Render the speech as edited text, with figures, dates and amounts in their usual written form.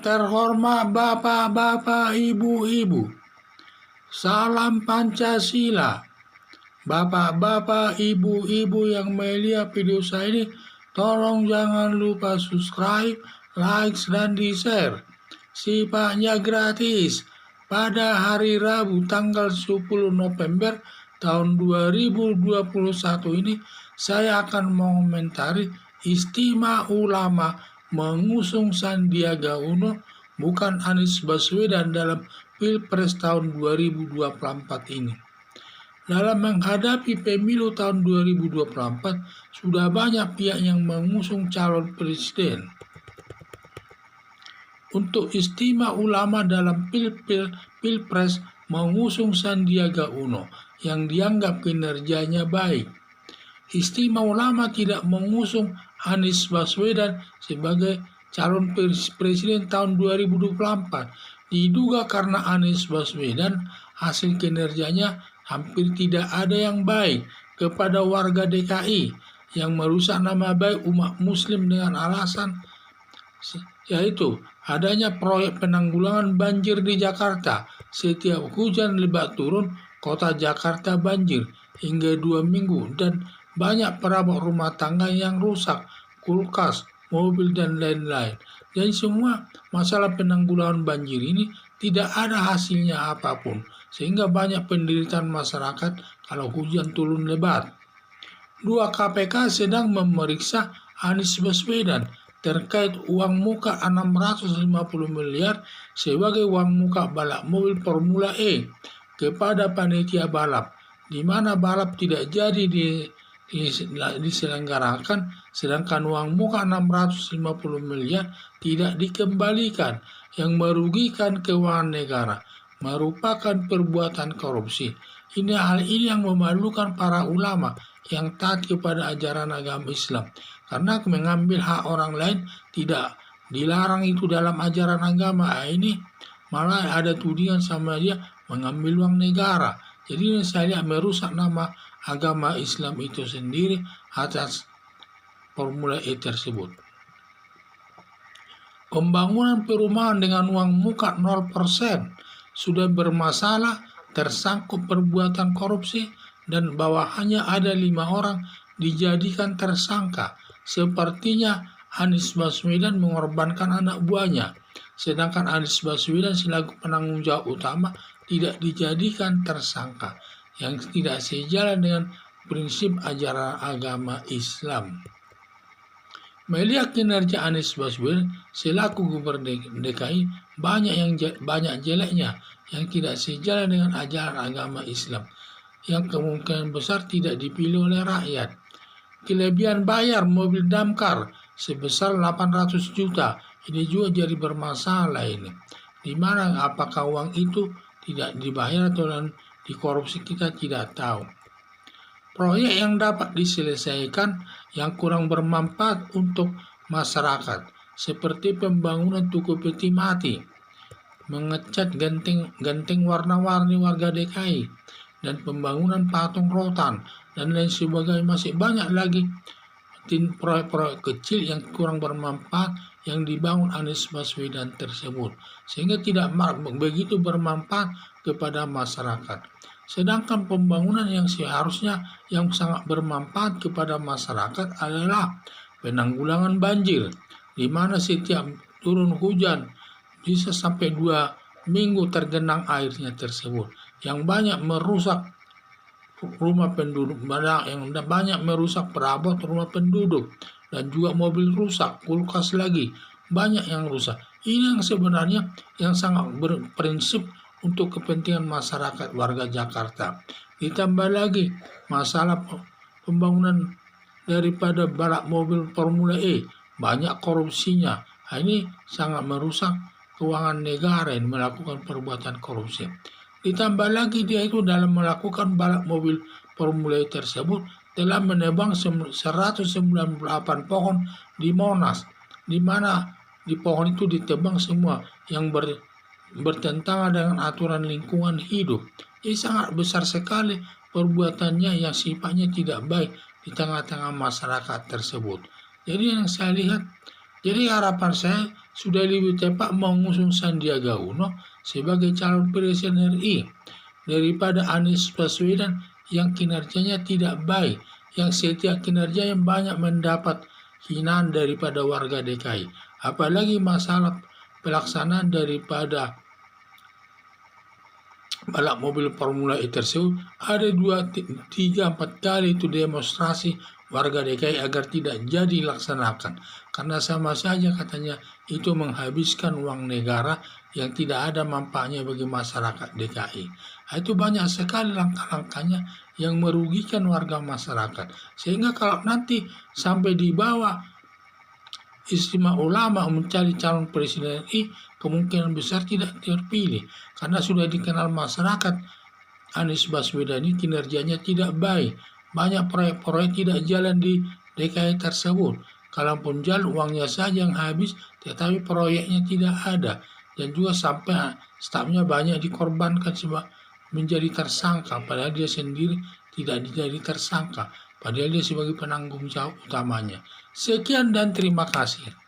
terhormat Bapak-bapak, Ibu-ibu, salam Pancasila. Bapak-bapak, Ibu-ibu yang melihat video saya ini, tolong jangan lupa subscribe, like, dan di-share. Sifatnya gratis. Pada hari Rabu tanggal 10 November tahun 2021 ini, saya akan mengomentari istimewa ulama mengusung Sandiaga Uno bukan Anies Baswedan dalam Pilpres tahun 2024 ini. Dalam menghadapi pemilu tahun 2024, sudah banyak pihak yang mengusung calon presiden. Untuk istimewa ulama dalam Pilpres mengusung Sandiaga Uno yang dianggap kinerjanya baik. Istimewa ulama tidak mengusung Anies Baswedan sebagai calon presiden tahun 2024. Diduga karena Anies Baswedan hasil kinerjanya hampir tidak ada yang baik kepada warga DKI yang merusak nama baik umat muslim dengan alasan yaitu adanya proyek penanggulangan banjir di Jakarta. Setiap hujan lebat turun, kota Jakarta banjir hingga 2 minggu dan banyak perabot rumah tangga yang rusak, kulkas, mobil, dan lain-lain. Dan semua masalah penanggulangan banjir ini tidak ada hasilnya apapun, sehingga banyak penderitaan masyarakat kalau hujan turun lebat. 2 KPK sedang memeriksa Anies Baswedan terkait uang muka 650 miliar sebagai uang muka balap mobil Formula E kepada panitia balap, di mana balap tidak jadi diselenggarakan, sedangkan uang muka 650 miliar tidak dikembalikan, yang merugikan keuangan negara, merupakan perbuatan korupsi. Hal ini yang memalukan para ulama yang taat kepada ajaran agama Islam, karena mengambil hak orang lain tidak dilarang itu dalam ajaran agama. Ini malah ada tudingan sama dia mengambil uang negara. Jadi saya lihat merusak nama agama Islam itu sendiri atas Formula E tersebut. Pembangunan perumahan dengan uang muka 0% sudah bermasalah, tersangkut perbuatan korupsi, dan bawahannya ada 5 orang dijadikan tersangka. Sepertinya Anies Baswedan mengorbankan anak buahnya, sedangkan Anies Baswedan selaku penanggung jawab utama tidak dijadikan tersangka, yang tidak sejalan dengan prinsip ajaran agama Islam. Melihat kinerja Anies Baswedan selaku gubernur DKI banyak jeleknya yang tidak sejalan dengan ajaran agama Islam, yang kemungkinan besar tidak dipilih oleh rakyat. Kelebihan bayar mobil damkar sebesar 800 juta ini juga jadi bermasalah ini. Di mana apakah uang itu tidak dibayar atau dikorupsi, kita tidak tahu. Proyek yang dapat diselesaikan yang kurang bermanfaat untuk masyarakat, seperti pembangunan Tugu Peti Mati, mengecat genteng warna-warni warga DKI, dan pembangunan patung rotan, dan lain sebagainya. Masih banyak lagi proyek-proyek kecil yang kurang bermanfaat yang dibangun Anies Baswedan tersebut, sehingga tidak begitu bermanfaat kepada masyarakat. Sedangkan pembangunan yang seharusnya yang sangat bermanfaat kepada masyarakat adalah penanggulangan banjir, di mana setiap turun hujan bisa sampai 2 minggu tergenang airnya tersebut, yang banyak merusak rumah penduduk, yang banyak merusak perabot rumah penduduk, dan juga mobil rusak, kulkas lagi, banyak yang rusak. Ini yang sebenarnya yang sangat berprinsip untuk kepentingan masyarakat warga Jakarta. Ditambah lagi masalah pembangunan daripada balap mobil Formula E, banyak korupsinya. Ini sangat merusak keuangan negara yang melakukan perbuatan korupsi. Ditambah lagi dia itu dalam melakukan balap mobil Formula E tersebut telah menebang 198 pohon di Monas, di mana di pohon itu ditebang semua yang bertentangan dengan aturan lingkungan hidup. Ini sangat besar sekali perbuatannya yang sifatnya tidak baik di tengah-tengah masyarakat tersebut. Jadi yang saya lihat Jadi harapan saya sudah lebih tepat mengusung Sandiaga Uno sebagai calon presiden RI daripada Anies Baswedan yang kinerjanya tidak baik, yang setiap kinerja yang banyak mendapat hinaan daripada warga DKI. Apalagi masalah pelaksanaan daripada balap mobil Formula E tersebut, ada 2, 3, 4 kali itu demonstrasi warga DKI agar tidak jadi dilaksanakan. Karena sama saja katanya itu menghabiskan uang negara yang tidak ada manfaatnya bagi masyarakat DKI. Itu banyak sekali langkah-langkahnya yang merugikan warga masyarakat. Sehingga kalau nanti sampai di bawah Istimewa Ulama mencari calon presiden RI, kemungkinan besar tidak terpilih karena sudah dikenal masyarakat Anies Baswedan ini kinerjanya tidak baik. Banyak proyek-proyek tidak jalan di DKI tersebut. Kalaupun jalan, uangnya saja yang habis, tetapi proyeknya tidak ada. Dan juga sampai stafnya banyak dikorbankan sebab menjadi tersangka, padahal dia sendiri tidak jadi tersangka. Padahal dia sebagai penanggung jawab utamanya. Sekian dan terima kasih.